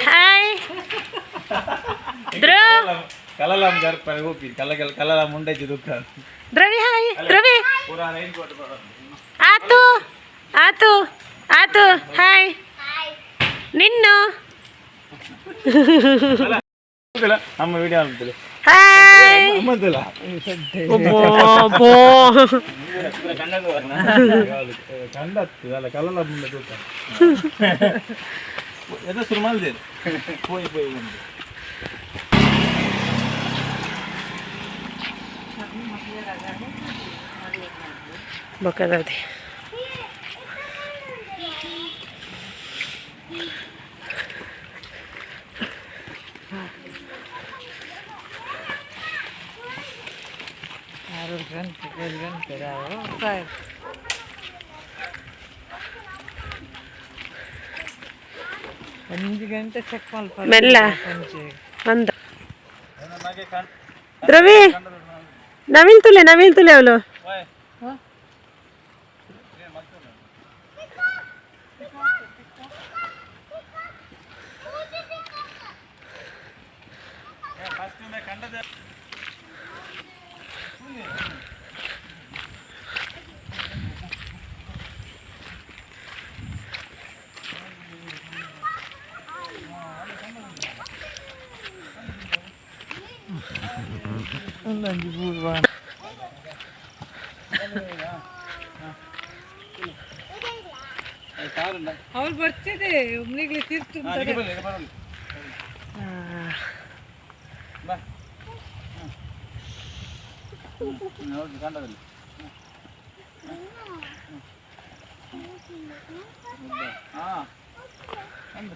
hi ಕಲಲಂ ಗರ್ಪನೆ ಹೋಗಿ ಕಲಲ ಮುಂಡೆ ದುಃಖ ದ್ರವಿ hi ದ್ರವಿ ಆತು ಆತು ಆತು ಹಾಯ್ ನಿನ್ನು ನಮ್ಮ ವಿಡಿಯೋ ಆಗ್ತದೆ ಹಾಯ್ ಕಂಡತ್ತು ಅಲ್ಲ ಕಲಲ ಮುಂಡೆ ದುಃಖ ಎದ ಶುರು ಮಾಡಿದೆ ಪೋಯಿ ಪೋಯಿ ಬಂದು ಬಕರಾದಿ ಮೆಲ್ಲ ಅಂದ ದ್ರವಿ ನವೀನ್ ತುಲೆ ಅವಳು ಅವ್ರು ಬರ್ತಿದೆ ಒಬ್ನಿಗೆ ತೀರ್ತು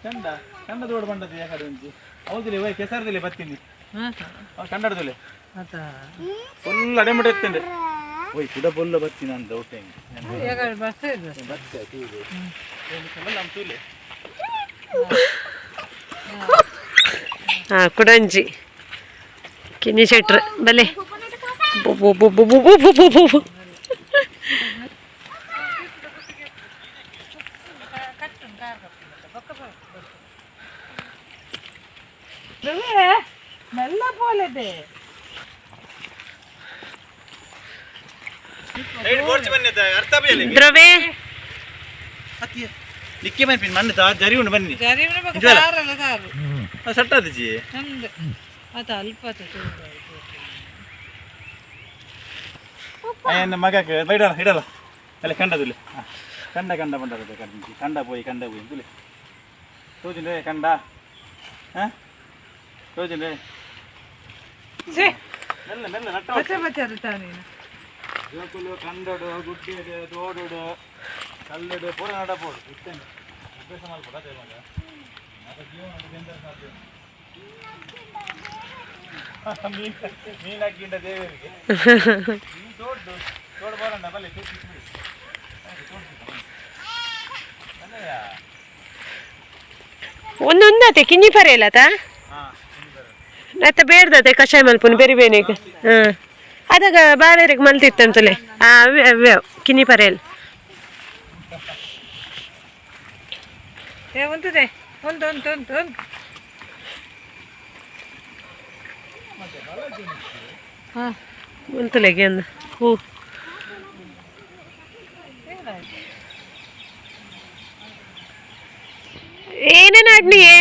ಚಂದ ಚಂದ ತೋಡು ಬಂದದ್ದು ಯಾಕಡೆ ಉಂಟು ಹೌದಿಲ್ಲ ವೈ ಕೆಸರದಲ್ಲಿ ಬರ್ತೀನಿ ಕಂಡಾಡದಲ್ಲಿ ಫುಲ್ ಅಡೆಮಡೆ ಎತ್ತಂಡೆ ಓಯ್ ಕುಡ ಫುಲ್ ಬರ್ತೀನಿ ಅಂತ ಊಟ ಕುಡಂಜಿ ಕಿನ್ನಿ ಶೆಟ್ರ್ ಬಲೆ ಮೆಲ್ಲ ಬೋಲಿದೆ ದ್ರವೇ ನಿಕ್ಕೆ ಬನ್ನಿ ಮಣ್ಣು ಜರಿ ಉಂಡು ಬನ್ನಿ ಸಟ್ಟಾದಜಿ ಅಲ್ಪ ಮಗಕ್ಕೆ ಬೈಡಲ್ಲ ಹಿಡಲ್ಲ ಅಲ್ಲ ಕಂಡದಲ್ಲಿ ಕಂಡ ಕಂಡ ಬಂಡದ ಕಂಡ ಪೋಯಿ ತುಲೆ ತೋಜಿಂಡೆ ಕಂಡ ಹಾಂ ತೋಜಿಂಡೆ ಮೆಲ್ಲ ಮೆಲ್ಲ ನಟ್ಟ ಕಂಡಡು ಗುಡ್ಡಿಡು ತೋಡುಡು ಕಲ್ಲಡು ಪೂರ ನಡಪೋಡು ಇಷ್ಟೇನೆ ಅಭ್ಯಾಸ ಮಾಡ್ಬೋಡು ಅದೇ ಮಗ ಮತ್ತೆ ಜೀವನ ಮೀನಾಗಿಂಡ ದೇವರಿಗೆ ತೋಡು ಬರೋಣ ಬಲ್ಲಿ ಒಂದೊಂದತೆ ಕಿನ್ನಿ ಪರೆಯಲ್ಲತ ಮತ್ತೆ ಬೇಡ್ದತೆ ಕಷಾಯ ಮಲ್ಪುನ್ ಬೇರೆ ಬೇನೆಗೆ ಹಾಂ ಅದಾಗ ಬಾವೇರಿಗೆ ಮಲ್ತಿತ್ತಂತಲೇ ಅವ್ಯಾವ ಕಿನ್ನಿ ಪರೆಯಲ್ಲ ಒಂದೇ ಒಂದು ಹಾಂ ಮಂತಲೆಗೆ ಅಂದ ಹೂ ಏನೇನು ಆಡ್ನಿಯೇ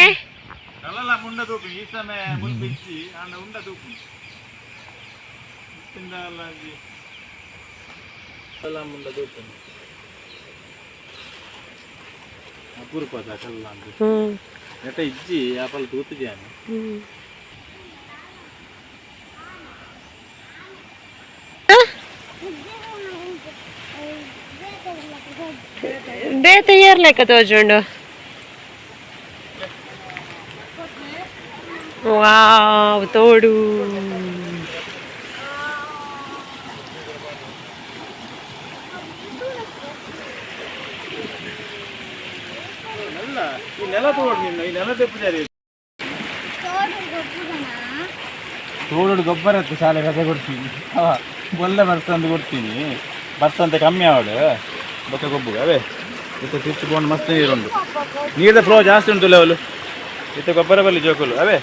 ಕಲಲ ಮುಂಡ ತೂಪು ಈ ಸಮಯ ಮುಲ್ಪಿಚ್ಚಿ ಅಂಡ ಉಂಡ ತೂಪು ಕಲಲ ಮುಂಡ ತೂಪು ಅಪೂರ್ಪದ ಕಲ್ಲ ಅಂತ ಎಟ ಇಜ್ಜಿ ಆಪಲ್ ತೂತಿದ್ಯಾನು ಬೇತ ಏರ್ಲೆಕ್ಕ ತೋಜುಂಡು ವಾವ್ ತೋಡು ನೆಲ ತೋಡು ನಿನ್ನ ಈ ನೆಲ ತೆಪ್ಪುದಾರಿ ತೋಡು ಗೊಬ್ಬರ ಇತ್ತು ಶಾಲೆ ರಜೆ ಕೊಡ್ತೀನಿ ಒಳ್ಳೆ ಬರ್ಸಂದು ಕೊಡ್ತೀನಿ ಬರ್ಸಂತೆ ಕಮ್ಮಿ ಆವಡು ಬೊಕ್ಕ ಗೊಬ್ಬರ ಅವೇ ಮತ್ತೆ ತಿರ್ಚಿಕೊಂಡು ಮಸ್ತ್ ನೀರುಂಟು ನೀರದ ಫ್ಲೋ ಜಾಸ್ತಿ ಉಂಟು ಲೆವೆಲ್ ಇತ್ತು ಗೊಬ್ಬರ ಬಲ್ಲಿ ಜೋಕುಲು ಅವೇ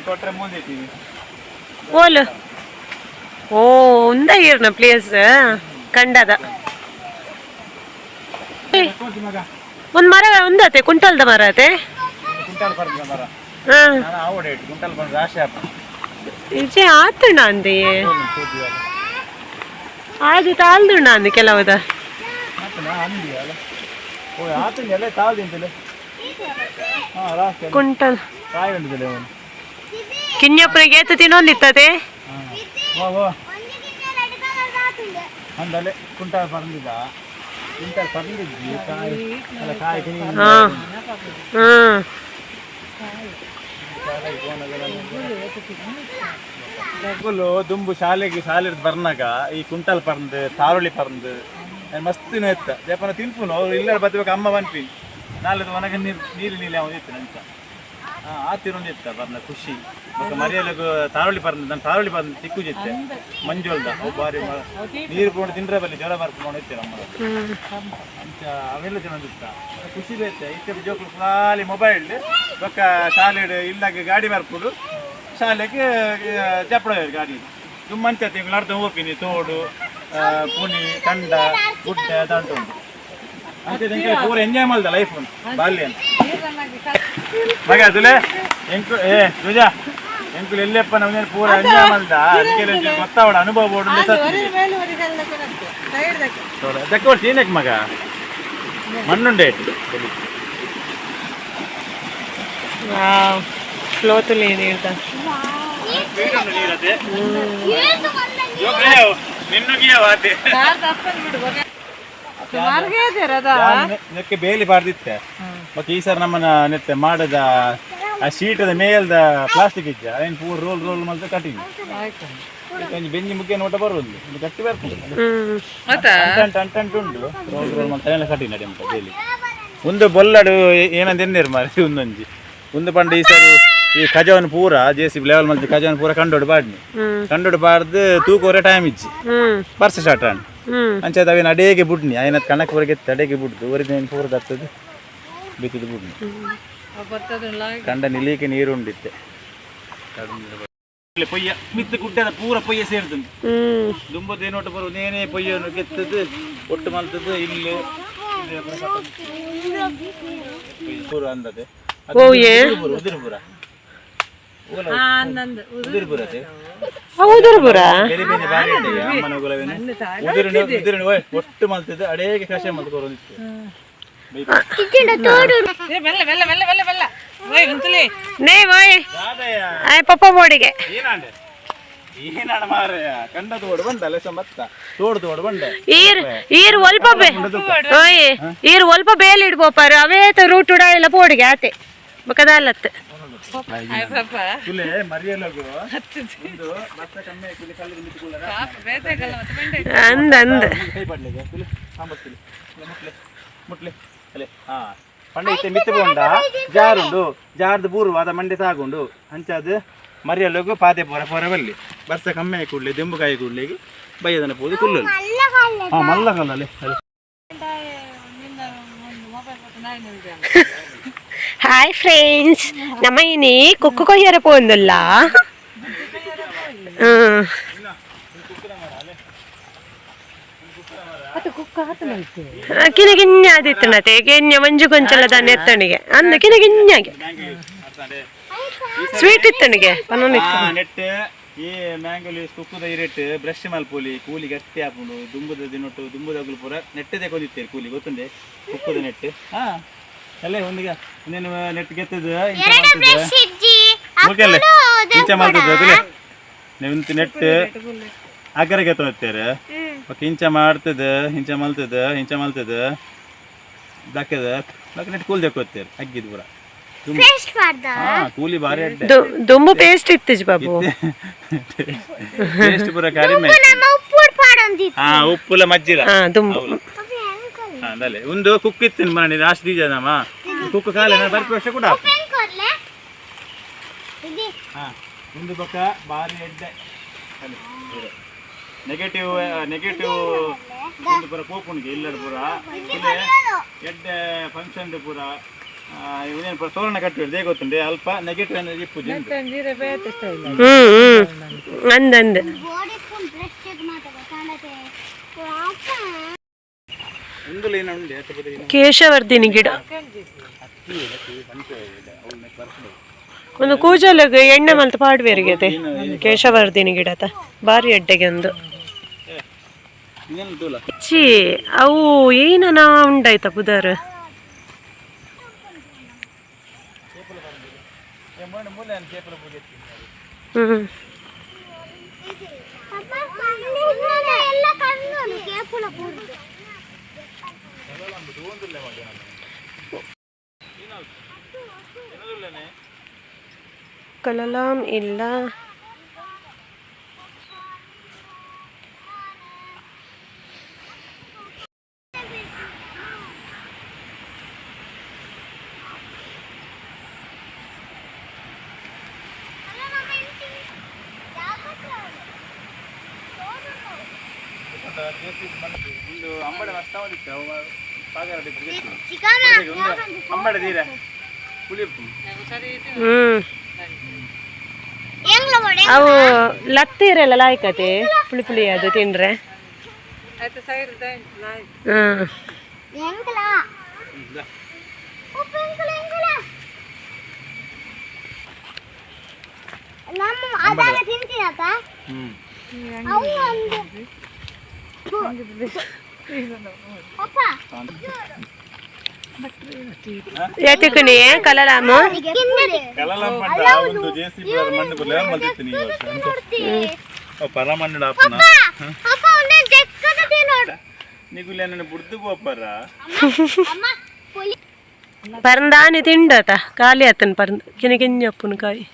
ಕೊಟ್ಟರೆ ಮುಂದೆ ಇಟ್ಟಿವಿ ಓಲು ಓ ಉಂದ ಇರ್ನ ಪ್ಲೇಸ್ ಕಂಡದ ಮಗ ಒಂದ್ ಮರ ಒಂದತೆ ಕುಂಟಲ್ದ ಮರ ಅತೆ ಕುಂಟಾಲ್ ಬರ್ದ ಮರ ಹಾ ನಾನು ಆವಡೆ ಇಟ್ಟು ಕುಂಟಾಲ್ ಬಂದು ರಾಶಿ ಹಾಪ ಈಚೆ ಆತುಂಡ ಅಂದೆಯೇ ಆದು ತಾಳ್ದುಂಡ ಅಂದೆ ಕೆಲವುದ ಅಂದಿಯಲ್ಲ ಓ ಆತಂಗೆ ಎಲ್ಲ ತಾಳ್ದಿಂತಲೆ ಹಾಂ ರಾಶಿ ಕುಂಟಲ್ ಕಾಯಿ ಉಂಟಿದ್ದಲೆ ಅವನು ಕಿನ್ಯಪ್ಪನಿಗೆ ಏತು ತಿನ್ನೊಂದಿತ್ತದೆ ಓ ಓ ಅಂದಲೆ ಕುಂಟಾಲ್ ಪರಂದಿದ್ದ ಕುಂಟಾಲ್ ಪರಂದಿದ್ದಿ ಕಾಯಿ ಅಲ್ಲ ಕಾಯಿ ಹಾ ಹ್ಮ್ ದುಂಬು ಶಾಲೆಗೆ ಬರ್ನಾಗ ಈ ಕುಂಟಲ್ ಪರಂದು ತಾರುಳಿ ಪರಂದು ಮಸ್ತ್ ಎತ್ತ ಜಪನ ತಿನ್ಪುನು ಅವ್ರು ಇಲ್ಲ ಬತ್ತಬೇಕು ಅಮ್ಮ ಬನ್ಪಿ ನಾಳೆ ಒನಗ ನೀರು ನೀಲಿ ಅವನು ಇತ್ತು ಅಂತ ಆ ತಿರುಂದು ಇತ್ತ ಬರ್ನ ಖುಷಿ ಮತ್ತೆ ಮರಿಯಲ್ಲಿಗೂ ತಾರುಳಿ ಪರಂದು ನಾನು ತಾರುಳಿ ಪರಂದು ತಿಕ್ಕು ಜಿತ್ತೆ ಮಂಜುಳ್ದ ಬಾರಿ ನೀರು ಕೊಂಡು ತಿಂದ್ರೆ ಬಲ್ಲಿ ಜ್ವರ ಬರ್ಕೊಂಡು ಇತ್ತೆ ನಮ್ಮ ಅಂತ ಅವೆಲ್ಲ ಚೆನ್ನಾಗಿತ್ತ ಖುಷಿ ಇತ್ತೆ ಇತ್ತೆ ಜೋಕುಲು ಖಾಲಿ ಮೊಬೈಲ್ ಬೊಕ್ಕ ಶಾಲೆ ಇಲ್ಲಾಗ ಗಾಡಿ ಬರ್ಬೋದು ಶಾಲೆಗೆ ಚಪ್ಪಡ ಗಾಡಿ ತುಂಬ ತಿಂಗಳು ಅರ್ಧ ಹೋಗ್ತೀನಿ ತೋಡು ಪುನಿ ಕಂಡ ಗುಡ್ಡ ಅಂತ ಉಂಟು ಅಂತ ಪೂರ ಎಂಜಾಯ್ ಮಾಡ್ದ ಲೈಫ್ ಬಾಲ್ಯ ಮಗ ಅದುಲೆ ಎಂಕು ತುಜಾ ಎಂಕುಲು ಎಲ್ಲಪ್ಪ ನಮ್ಗೆ ಪೂರ ಎಂಜಾಯ್ ಮಾಡ್ದ ಅದಕ್ಕೆ ಗೊತ್ತಾವಡ ಅನುಭವ ಬೋರ್ಡ್ ದಕ್ಕ ಏನಕ್ಕೆ ಮಗ ಮಣ್ಣುಂಡೆ ಫ್ಲೋತಲ್ಲಿ ಏನು ಹೇಳ್ತಾ ನೆಕ್ಕೆ ಬೇಲಿ ಬಾರ್ದಿತ್ತೆ ಮತ್ತೆ ಈ ಸರ್ ನಮ್ಮನ್ನ ನೆತ್ತೆ ಮಾಡದ ಆ ಶೀಟದ ಮೇಲ್ದ ಪ್ಲಾಸ್ಟಿಕ್ ಇದ್ದ ಅದೇನು ಪೂರ ರೋಲ್ ರೋಲ್ ಮತ್ತೆ ಕಟಿಂಗ್ ಬೆಂಜಿ ಮುಖ್ಯ ನೋಟ ಬರೋದು ಒಂದು ಕಟ್ಟಿ ಬರ್ತದೆ ಅಂಟಂಟು ಉಂಟು ರೋಲ್ ರೋಲ್ ಮತ್ತೆ ಎಲ್ಲ ಕಟಿ ನಡಿ ಅಂತ ಬೇಲಿ ಒಂದು ಬೊಲ್ಲಡು ಏನಂತ ಎನ್ನೇರು ಮಾರಿ ಒಂದೊಂಜಿ ಒಂದು ಪಂಡ ಈ ಸರಿ ಈ ಖಜಾವನ್ ಪೂರ JCB ಲೆವೆಲ್ ಮಲ್ತಿ ಖಜಾವನ್ ಪೂರ ಕಂಡೋಡು ಬಾಡ್ನಿ ಕಂಡೋಡು ಬಾರ್ದು ತೂಕೋರೆ ಟೈಮ್ ಇಜ್ಜಿ ಬರ್ಸ ಸ್ಟಾರ್ಟ್ ಆಂಡ್ ಅಂಚದ ಅವೇನು ಅಡೇಗೆ ಬುಡ್ನಿ ಆಯ್ನ ಕಣಕ್ ಹೊರಗೆ ಅಡೇಗೆ ಬುಡ್ದು ಒರಿಜಿನ ಪೂರ ದತ್ತದು ಬಿತ್ತಿದ್ದು ಬುಡ್ನಿ ಕಂಡ ನಿಲೀಕೆ ನೀರು ಉಂಡಿತ್ತೆ ಪೊಯ್ಯ ಮಿತ್ತು ಗುಡ್ಡದ ಪೂರ ಪೊಯ್ಯ ಸೇರ್ತದೆ ದುಂಬದ ಏನೋಟ ಬರೋದು ಏನೇ ಪೊಯ್ಯನ್ನು ಗೆತ್ತದು ಒಟ್ಟು ಮಲ್ತದ್ದು ಇಲ್ಲಿ ಪೂರ ಅಂದದೆ ಉದಿರ್ಪುರ ಒಟ್ಟು ಮಲ್ತಿದ್ದು ಅಡೇಗೆ ಕಷಾಯ ಮಲ್ಕೊರೋದಿತ್ತು ಪಪ್ಪ ಬೋಡಿಗೆ ಈರು ಒಲ್ಪ ಬೇಲಿ ಇಡ್ಬೋಪಾರ ಅವೇ ರೂಟ್ ಉಡ ಎಲ್ಲ ಬೋಡಿಗೆ ಆತೆ ಬಕದಲ್ಲತ್ತೆ ಅಂದ ಅಂದ ಪಂಡ ಇತ್ತೆ ಮಿತ್ತುಕೊಂಡ ಜಾರುಂಡು ಜಾರ್ದು ಪೂರ್ವ ಅದ ಮಂಡೆ ಸಾಗುಂಡು ಅಂಚದು ಮರಿಯಲ್ಲೋಗು ಪಾತೆ ಪೂರ ಪೂರ ಬಲ್ಲಿ ಬರ್ಸ ಕಮ್ಮೆ ಕೂಡ್ಲಿ ದೆಂಬುಕಾಯಿ ಕೂಡ್ಲಿಗೆ ಬೈಯದನ ಪೂದು ಕುಲ್ಲಲ್ಲಿ ಮಲ್ಲ ಕಲ್ಲಲ್ಲಿ ಹಾಯ್ ಫ್ರೆಂಡ್ಸ್ ನಮ್ಮ ಇನಿ ಕುಕ್ಕು ಕೊಯ್ಯರ ಪೋಂದುಲ್ಲ ಕಿನ ಗಿನ್ಯ ಆದಿತ್ತನತೆ ಗಿನ್ಯ ಮಂಜು ಕೊಂಚಲ ದಾನ ಎತ್ತಣಿಗೆ ಅಂದ ಕಿನ ಗಿನ್ಯಾಗೆ ಸ್ವೀಟ್ ಇತ್ತಣಿಗೆ ನೆಟ್ಟು ಈ ಮ್ಯಾಂಗೋ ಲೀವ್ಸ್ ಕುಕ್ಕುದ ಇರೆಟ್ಟು ಬ್ರಷ್ ಮಲ್ಪೋಲಿ ಕೂಲಿ ಗಟ್ಟಿ ಹಾಕೊಂಡು ದುಂಬುದ ದಿನೊಟ್ಟು ದುಂಬುದಾಗಲು ಪೂರ ನೆಟ್ಟದೆ ಕೊಂದಿತ್ತೇವೆ ಕೂಲಿ ಗೊತ್ತುಂಡೆ ಕುಕ್ಕುದ ನೆಟ್ಟು ಅಲ್ಲೇ ಒಂದಿಗೆ ಇನ್ನೇನು ನೆಟ್ ಗೆತ್ತದ ಇಂಚ ಮಾಡ್ತದ ನೀವು ನೆಟ್ಟು ಅಗರ ಗೆತ್ತೋಗ್ತಾರೆ ಇಂಚ ಮಾಡ್ತದ ಇಂಚ ಮಲ್ತದ ದಕ್ಕದ ನೆಟ್ ಕೂಲ್ ದಕ್ಕೋಗ್ತಾರೆ ಅಗ್ಗಿದ್ ಪೂರ ಕೂಲಿ ಬಾರಿ ದುಂಬು ಪೇಸ್ಟ್ ಇತ್ತು ಬಾಬು ಪೇಸ್ಟ್ ಪೂರ ಕಡಿಮೆ ಉಪ್ಪುಲ ಮಜ್ಜಿರ ಒಂದು ಕುಕ್ ಇತ್ತು ಮನೆ ರಾಷ್ಟ್ರ ದೀಜನಮ್ಮ ಕುಕ್ಕು ಕಾಲ ಬರ್ಪಿ ವರ್ಷ ಕೂಡ ಒಂದು ಪಕ್ಕ ಬಾರಿ ಎಡ್ಡೆ ನೆಗೆಟಿವ್ ಒಂದು ಪೂರ ಕೋಪುಣಿಗೆ ಇಲ್ಲದ ಪೂರ ಎಡ್ಡೆ ಫಂಕ್ಷನ್ ಪೂರ ಇವನೇನು ತೋರಣ ಕಟ್ಟಿಬಿಡ್ದೆ ಗೊತ್ತುಂಟೆ ಅಲ್ಪ ನೆಗೆಟಿವ್ ಎನರ್ಜಿ ಪೂಜೆ ತಂದಿರ ಬೇತೆ ಸ್ಟೈಲ್ ಅಂದಂದು ಇಂದುಲು ಏನು ಉಂಡೆ ಅತ್ತ ಬದಿ ಕೇಶವರ್ಧಿನಿ ಗಿಡ ಒಂದು ಕೂಜಲಿಗೆ ಎಣ್ಣೆ ಮಲ್ತು ಪಾಡ್ಬೇರಿಗತೆ ಕೇಶವರ್ಧಿನಿ ಗಿಡತ ಬಾರಿ ಎಡ್ಡೆಗೆ ಒಂದು ಇನ್ನೇನು ತೋಲ ಚಿ ಅವು ಏನನ ಉಂಡಾಯ್ತ ಬುಧರ್ ಹ್ಮ್ ಕಲಲಾಂ ಇಲ್ಲ ಒಂದು ಅಂಬಡೆ ಮಸ್ತ ಮಾಡಿತ್ತು ಅಂಬಡೆ ತೀರ ಪುಳಿಪ್ಪು ಅವು ಲತ್ತೀರೆಲ್ಲ ಲಾಯ್ಕತೆ ಪುಳಿ ಪುಳಿ ಅದು ತಿಂದ್ರೆ ಆಯ್ತು ಸೈಡ್ ಯಾತಕನಿ ಕಲಲಾಮು ಕಲಲಂ ಪಂಡ ಒಂದು ಜೆಸಿಬಿ ಮಣ್ಣು ಬರಲ ಮಲ್ತಿತ್ತು ನೀವು ಪರ ಮಣ್ಣು ಆಪನ ನಿಗುಲೆ ನನ್ನ ಬುಡ್ದು ಗೋಪರ ಪರಂದಾನಿ ತಿಂಡತ ಖಾಲಿ ಆತನ ಪರಂದ ಕಿನಗಿಂಜಪ್ಪನ ಕಾಯಿ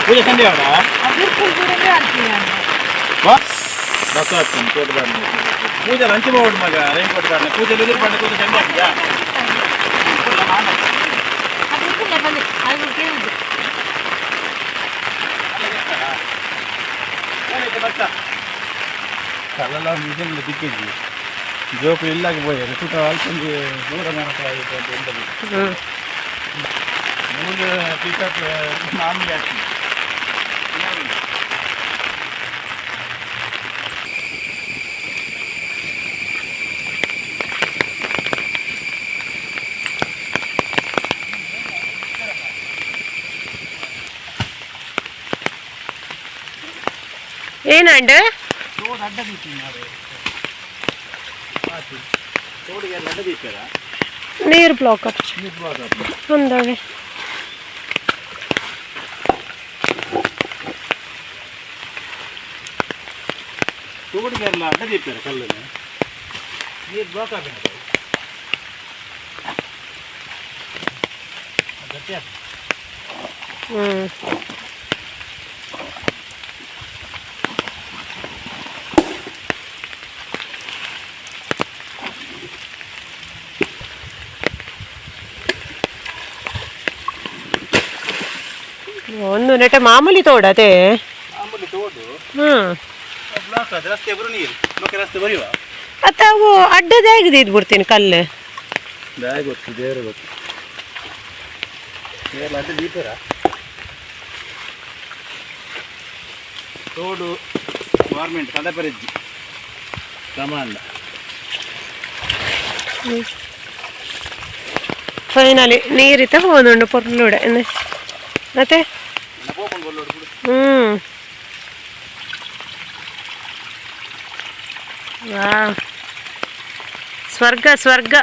ಪೂಜೆ ಸಂಡೆ ಅವರ ಪೂಜೆ ಲಂಚ್ ಮಾಡ್ಬಿಡು ಮಗ ರೇಂಗ್ ಕೊಟ್ಟು ಪೂಜೆ ಎದುರು ಪಂಡ ಪೂಜೆ ಸಂಡೆ ಆಗಿದೆಯಾ ಕಲಲ ಮ್ಯೂಸಿಯಂలో ದಿಕ್ಕಿದ್ವಿ ಜೋಕು ಇಲ್ಲಾಗಿ పోయారు చుట్టూ వాళ్ళకి దూరం ఉంటుంది మూడు పికప్ మామూలు యాక్షన్ ಏನಂಡು ತೋಡು ಅಡ್ಡ ಬೀಸಿದ್ದಾರೆ ತೋಡಿಗೆ ಅಡ್ಡ ಬೀಸಾರ ನೀರು ಬ್ಲಾಕ್ ಒಂದವೆ ತೋಡಿಗೆ ಎಲ್ಲ ಅಡ್ಡ ಬೀಸಾರ ಕಲ್ಲನ್ನು ನೀರು ಬ್ಲಾಕ್ ಆಗಬೇಕು ಗಟ್ಟಿ ಒಂದು ನೆಟ್ಟೆ ಮಾಮೂಲಿ ತೋಡತೆ ಮಾಮೂಲಿ ತೋಡು ಹ್ಮ್ ಬ್ಲಾಕ್ ಆದ್ರೆ ರಸ್ತೆ ಬರು ನೀರು ಮತ್ತೆ ರಸ್ತೆ ಬರೆಯುವ ಅತ್ತ ಅವು ಅಡ್ಡದೇ ಆಗಿದೆ ಇದ್ಬಿಡ್ತೀನಿ ಕಲ್ಲು ದಾಯ ಗೊತ್ತು ದೇವ್ರ ಗೊತ್ತು ದೇವ್ರ ಅಡ್ಡ ದೀಪರ ತೋಡು ಗೌರ್ಮೆಂಟ್ ಕಡಪರೆಜ್ಜಿ ಕಮಾಂಡ ಫೈನಲಿ ನೀರಿತ ಹೋದುಂಡು ಪೊರ್ಲುಡೆ ಮತ್ತೆ ವಾ ಸ್ವರ್ಗ ಸ್ವರ್ಗ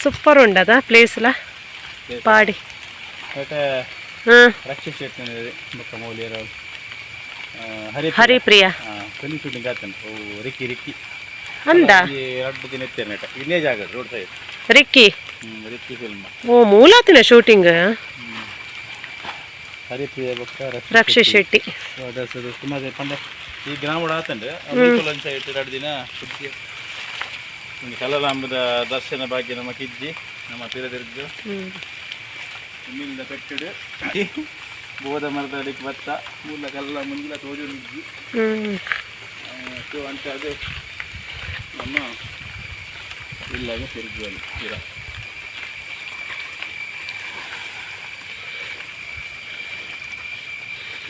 ಸೂಪರ್ ಉಂಡದ ಪ್ಲೇಸ್ಲ ಪಾಡಿ ಹರಿಪ್ರಿಯ ಅಂದ ದಿನ ವಿಲೇಜ್ ಆಗ road side Ricky Ricky film ಓ ಮೂಲತಿನ ಶೂಟಿಂಗ್ ಹರಿಪ್ರಿಯ ಬೊಕ್ಕ ರಕ್ಷಿತ್ ಶೆಟ್ಟಿ ಸುಮಾರು ಪಂಡ ಈ ಗ್ರಾಮ ಆತಂಡೆ ಸೈಟ್ 2 ದಿನ ಸುದ್ದಿ ನಿಮಗೆ ಕಲ್ಲಲಾಂಬದ ದರ್ಶನ ಭಾಗ್ಯ ನಮ್ಮ ಕಿಜ್ಜಿ ನಮ್ಮ ತಿರದಿರ್ಜು ಇಲ್ಲಿಂದ ಪೆಟ್ಟಿಡು ಬೋಧ ಮರದ ಅಡಿಗೆ ಭತ್ತ ಮೂಲ ಕಲ್ಲ ಮುಂದಿನ ತೋಜು ನಿಜ್ಜಿ ಸೊ ಅಂತ ಅದು ನಮ್ಮ ಇಲ್ಲಾಗ ತಿರುಗುವಲ್ಲಿ ತೀರ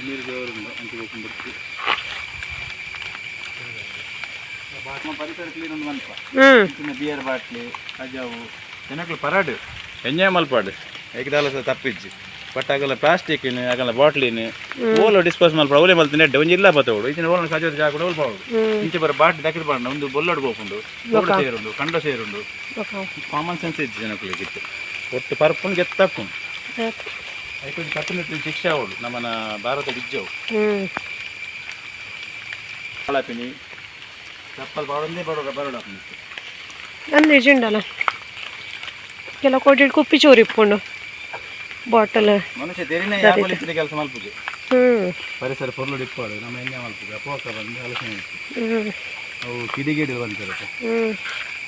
ನೀರು ದೇವರಿಂದ ಅಂತ ಹೋಗ್ಬಿಡ್ತೀವಿ ಪರಿಸರ ಕ್ಲೀನ್ ಒಂದು ಮಲ್ಪ ಬಿಯರ್ ಬಾಟ್ಲಿ ಅಜಾವು ಜನಕ್ಕಳು ಪರಾಡು ಎಂಜಾಯ್ ಮಲ್ಪಾಡು ಏಕದಾಲ ತಪ್ಪಿಜ್ಜಿ ಬಟ್ ಆಗಲ್ಲ ಪ್ಲಾಸ್ಟಿಕ್ ಆಗಲ್ಲ ಬಾಟ್ಲಿನ ಓಲು ಡಿಸ್ಪೋಸ್ ಮಲ್ಪ ಅವಲೇ ಮಲ್ತು ನೆಡ್ಡೆ ಒಂದು ಇಲ್ಲ ಬತ್ತವಳು ಈಚಿನ ಓಲನ್ನು ಸಜೋದು ಜಾಗ ಕೂಡ ಓಲ್ಪಾವಳು ಇಂಚೆ ಬರೋ ಬಾಟ್ಲಿ ದಕ್ಕಿರ್ ಬಾಂಡ ಒಂದು ಬೊಲ್ಲೋಡು ಹೋಗುಂಡು ಬೋರ್ಡು ಸೇರುಂಡು ಕಂಡ ಸೇರುಂಡು ಕಾಮನ್ ಸೆನ್ಸ್ ಇಜ್ಜಿ ಜನಕ್ಕಳಿಗಿತ್ತು ಒಟ್ಟು ಪರ್ಪುನ್ ಗೆತ್ತಪ್ಪು ಐಕೊಂದು ಕಟ್ಟುನಿಟ್ಟಿನ ಶಿಕ್ಷೆ ಅವಳು ನಮ್ಮನ ಭಾರತ ಬಿಜ್ಜವು ಹಾಳಾಪಿನಿ ಚಪ್ಪಲ್ ಬಾಡೊಂದೇ ಬರೋಡ ಅಂದು ಇಜುಂಡಲ್ಲ ಕೆಲ ಕೋಟಿ ಕುಪ್ಪಿ ಚೋರಿ ಇಪ್ಪುಂಡು ಬಾಟಲ್ ಮನುಷ್ಯ ತೆರಿನೇ ಕೆಲಸ ಮಲ್ಪುಜಿ ಪರಿಸರ ಪೊರ್ಲು ಇಪ್ಪಾಡು ನಮ್ಮ ಎಣ್ಣೆ ಮಲ್ಪುಜಿ ಅಪೋಕ ಬಂದು ಆಲೋಚನೆ ಇತ್ತು ಅವು ಕಿಡಿಗಿಡಿ ಬಂದಿರುತ್ತೆ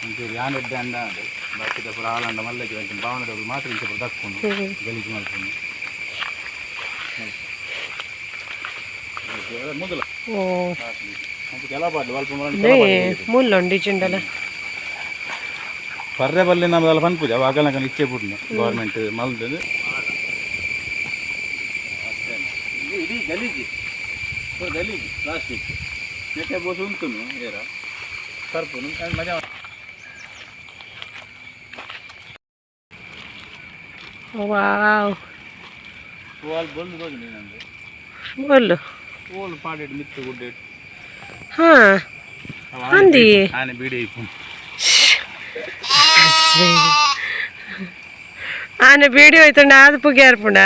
ಒಂಚೂರು ಯಾನೆಡ್ಡೆ ಅಂಡ ಅದು ಬಾಕಿದ ಪುರ ಹಾಳಂಡ ಮಲ್ಲಕ್ಕೆ ಅಂತ ಭಾವನೆದವರು ಮಾತ್ರ ಇಂಚ ಪುರ ದಕ್ಕೊಂಡು ಗಲೀಜು ಮಲ್ಪುಂಡು ಮೊದಲ ಕೆಲವು ಬಾಟ್ಲು ಸ್ವಲ್ಪ ಮುಲ್ಲುಂಡು ಇಜುಂಡಲ್ಲ ಪರ್ರೆ ಬಲ್ಲಿ ನಮ್ಮದೆಲ್ಲ ಪನ್ಪುಜ ಅವಾಗೆಲ್ಲ ಇಚ್ಚೆ ಬಿಡ್ನು ಗೌರ್ಮೆಂಟ್ ಮಲ್ದದು ಇಡೀ ಗಲೀಜು ಗಲೀಜು ಪ್ಲಾಸ್ಟಿಕ್ ನೆಟ್ಟೆ ಬೋಸು ಉಂಟು ಏರ ಸರ್ಪು ಮಜಾ ವಾವ್ ಓಲ್ ಬೊಲ್ಲು ಬೋದು ನೀನಂದು ಬೋಲು ಓಲ್ ಪಾಡಿಟ್ಟು ಮಿತ್ತು ಗುಡ್ಡಿಟ್ಟು ಹಾ ಅಂದಿ ಆನೆ ಬೀಡಿ ಆನೆ ಬೇಡಿ ಹೋಯ್ತಂಡ ಅದು ಪುಗ್ಯಾರ್ಪುಂಡ